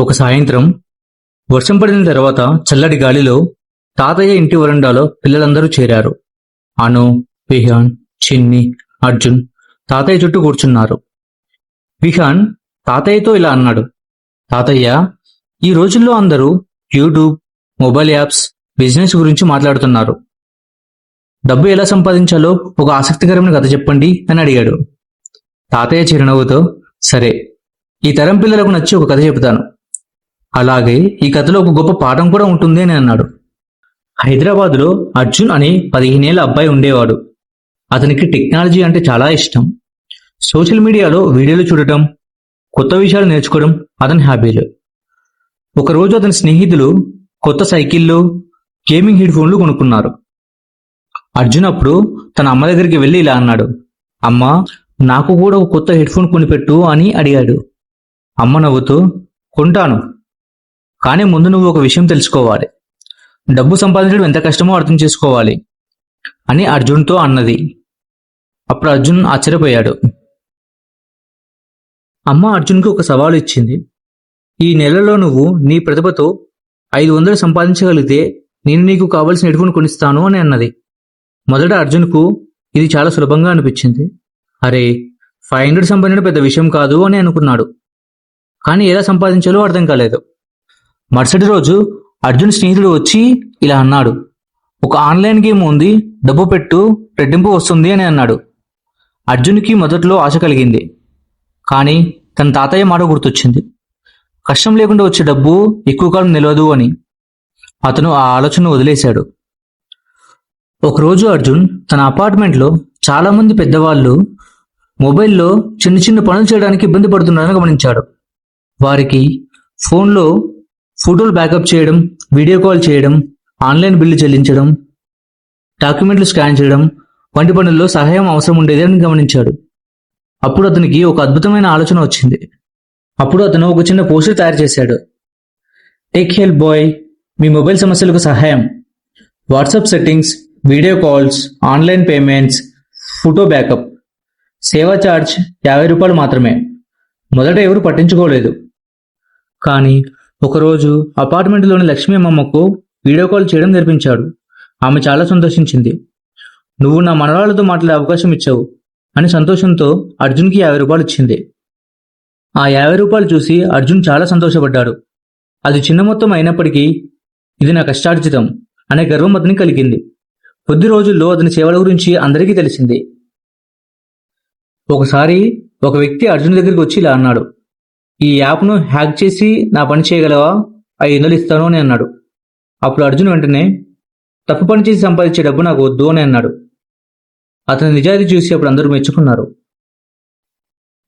ఒక సాయంత్రం వర్షం పడిన తర్వాత చల్లటి గాలిలో తాతయ్య ఇంటి వరండాలో పిల్లలందరూ చేరారు. అను, విహాన్, చిన్ని, అర్జున్ తాతయ్య చుట్టూ కూర్చున్నారు. విహాన్ తాతయ్యతో ఇలా అన్నాడు. తాతయ్య, ఈ రోజుల్లో అందరూ యూట్యూబ్, మొబైల్ యాప్స్, బిజినెస్ గురించి మాట్లాడుతున్నారు. డబ్బు ఎలా సంపాదించాలో ఒక ఆసక్తికరమైన కథ చెప్పండి అని అడిగాడు. తాతయ్య చిరునవ్వుతో, సరే, ఈ తరం పిల్లలకు నచ్చి ఒక కథ చెబుతాను. అలాగే ఈ కథలో ఒక గొప్ప పాఠం కూడా ఉంటుంది అని అన్నాడు. హైదరాబాదులో అర్జున్ అనే 15 ఏళ్ల అబ్బాయి ఉండేవాడు. అతనికి టెక్నాలజీ అంటే చాలా ఇష్టం. సోషల్ మీడియాలో వీడియోలు చూడటం, కొత్త విషయాలు నేర్చుకోవడం అతని హాబీలు. ఒకరోజు అతని స్నేహితులు కొత్త సైకిళ్ళు, గేమింగ్ హెడ్ ఫోన్లు కొనుక్కున్నారు. అర్జున్ అప్పుడు తన అమ్మ దగ్గరికి వెళ్ళి ఇలా అన్నాడు. అమ్మా, నాకు కూడా ఒక కొత్త హెడ్ ఫోన్ కొనిపెట్టు అని అడిగాడు. అమ్మ నవ్వుతూ, కొంటాను, కానీ ముందు నువ్వు ఒక విషయం తెలుసుకోవాలి. డబ్బు సంపాదించడం ఎంత కష్టమో అర్థం చేసుకోవాలి అని అర్జున్తో అన్నది. అప్పుడు అర్జున్ ఆశ్చర్యపోయాడు. అమ్మ అర్జున్కి ఒక సవాలు ఇచ్చింది. ఈ నెలలో నువ్వు నీ ప్రతిభతో 500 సంపాదించగలిగితే నేను నీకు కావలసిన హెడ్ ఫోన్ కొనిస్తాను అని అన్నది. మొదట అర్జున్కు ఇది చాలా సులభంగా అనిపించింది. అరే, 500 సంపాదించడం పెద్ద విషయం కాదు అని అనుకున్నాడు. కానీ ఎలా సంపాదించాలో అర్థం కాలేదు. మరుసటి రోజు అర్జున్ స్నేహితుడు వచ్చి ఇలా అన్నాడు. ఒక ఆన్లైన్ గేమ్ ఉంది, డబ్బు పెట్టు, రెట్టింపు వస్తుంది అని అన్నాడు. అర్జున్కి మొదట్లో ఆశ కలిగింది. కానీ తన తాతయ్య మాట గుర్తొచ్చింది. కష్టం లేకుండా వచ్చే డబ్బు ఎక్కువ కాలం నిలవదు అని. అతను ఆ ఆలోచన వదిలేశాడు. ఒకరోజు అర్జున్ తన అపార్ట్మెంట్లో చాలా మంది పెద్దవాళ్ళు మొబైల్లో చిన్న చిన్న పనులు చేయడానికి ఇబ్బంది పడుతున్నారని గమనించాడు. వారికి ఫోన్లో ఫోటోలు బ్యాకప్ చేయడం, వీడియో కాల్ చేయడం, ఆన్లైన్ బిల్లు చెల్లించడం, డాక్యుమెంట్లు స్కాన్ చేయడం వంటి పనుల్లో సహాయం అవసరం ఉండేది అని గమనించాడు. అప్పుడు అతనికి ఒక అద్భుతమైన ఆలోచన వచ్చింది. అప్పుడు అతను ఒక చిన్న పోస్టర్ తయారు చేశాడు. టేక్ హెల్ప్ బాయ్, మీ మొబైల్ సమస్యలకు సహాయం, WhatsApp settings, video calls, online payments, photo backup, సేవా ఛార్జ్ 50 రూపాయలు మాత్రమే. మొదట ఎవరు పట్టించుకోలేదు. కానీ ఒకరోజు అపార్ట్మెంట్లోని లక్ష్మీ అమ్మమ్మకు వీడియో కాల్ చేయడం నేర్పించాడు. ఆమె చాలా సంతోషించింది. నువ్వు నా మనవరాలతో మాట్లాడే అవకాశం ఇచ్చావు అని సంతోషంతో అర్జున్కి 50 రూపాయలు ఇచ్చింది. ఆ 50 రూపాయలు చూసి అర్జున్ చాలా సంతోషపడ్డాడు. అది చిన్న మొత్తం అయినప్పటికీ ఇది నా కష్టార్జితం అనే గర్వం అతనికి కలిగింది. కొద్ది రోజుల్లో అతని సేవల గురించి అందరికీ తెలిసింది. ఒకసారి ఒక వ్యక్తి అర్జున్ దగ్గరికి వచ్చి ఇలా అన్నాడు. ఈ యాప్ను హ్యాక్ చేసి నా పని చేయగలవా, 500 ఇస్తాను అని అన్నాడు. అప్పుడు అర్జున్ వెంటనే, తప్పు పని చేసి సంపాదించే డబ్బు నాకు వద్దు అని అన్నాడు. అతని నిజాయితీ చూసి అప్పుడు అందరూ మెచ్చుకున్నారు.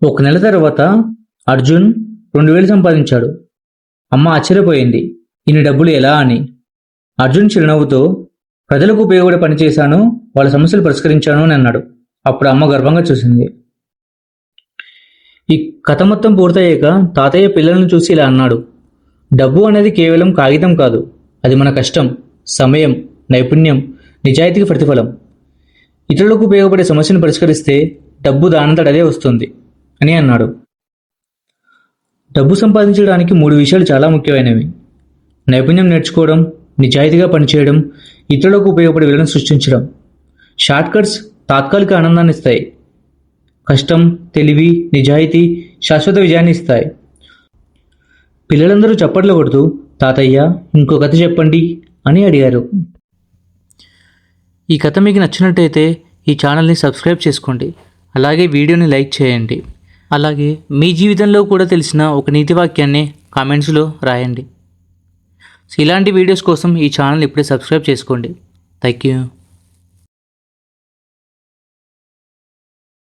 ఒక నెల తర్వాత అర్జున్ 2000 సంపాదించాడు. అమ్మ ఆశ్చర్యపోయింది, ఇన్ని డబ్బులు ఎలా అని. అర్జున్ చిరునవ్వుతో, ప్రజలకు ఉపయోగపడే పని చేశాను, వాళ్ళ సమస్యలు పరిష్కరించాను అని అన్నాడు. అప్పుడు అమ్మ గర్వంగా చూసింది. ఈ కథ మొత్తం పూర్తయ్యాక తాతయ్య పిల్లలను చూసి ఇలా అన్నాడు. డబ్బు అనేది కేవలం కాగితం కాదు, అది మన కష్టం, సమయం, నైపుణ్యం, నిజాయితీకి ప్రతిఫలం. ఇతరులకు ఉపయోగపడే సమస్యను పరిష్కరిస్తే డబ్బు దానంతటదే వస్తుంది అని అన్నాడు. డబ్బు సంపాదించడానికి 3 విషయాలు చాలా ముఖ్యమైనవి. నైపుణ్యం నేర్చుకోవడం, నిజాయితీగా పనిచేయడం, ఇతరులకు ఉపయోగపడే విలువను సృష్టించడం. షార్ట్కట్స్ తాత్కాలిక ఆనందాన్ని ఇస్తాయి. కష్టం, తెలివి, నిజాయితీ శాశ్వత విజయాన్ని ఇస్తాయి. పిల్లలందరూ చప్పట్లు కొడుతూ, తాతయ్య ఇంకో కథ చెప్పండి అని అడిగారు. ఈ కథ మీకు నచ్చినట్టయితే ఈ ఛానల్ని సబ్స్క్రైబ్ చేసుకోండి. అలాగే వీడియోని లైక్ చేయండి. అలాగే మీ జీవితంలో కూడా తెలిసిన ఒక నీతి వాక్యాన్ని కామెంట్స్లో రాయండి. ఇలాంటి వీడియోస్ కోసం ఈ ఛానల్ ఇప్పుడే సబ్స్క్రైబ్ చేసుకోండి. Thank you.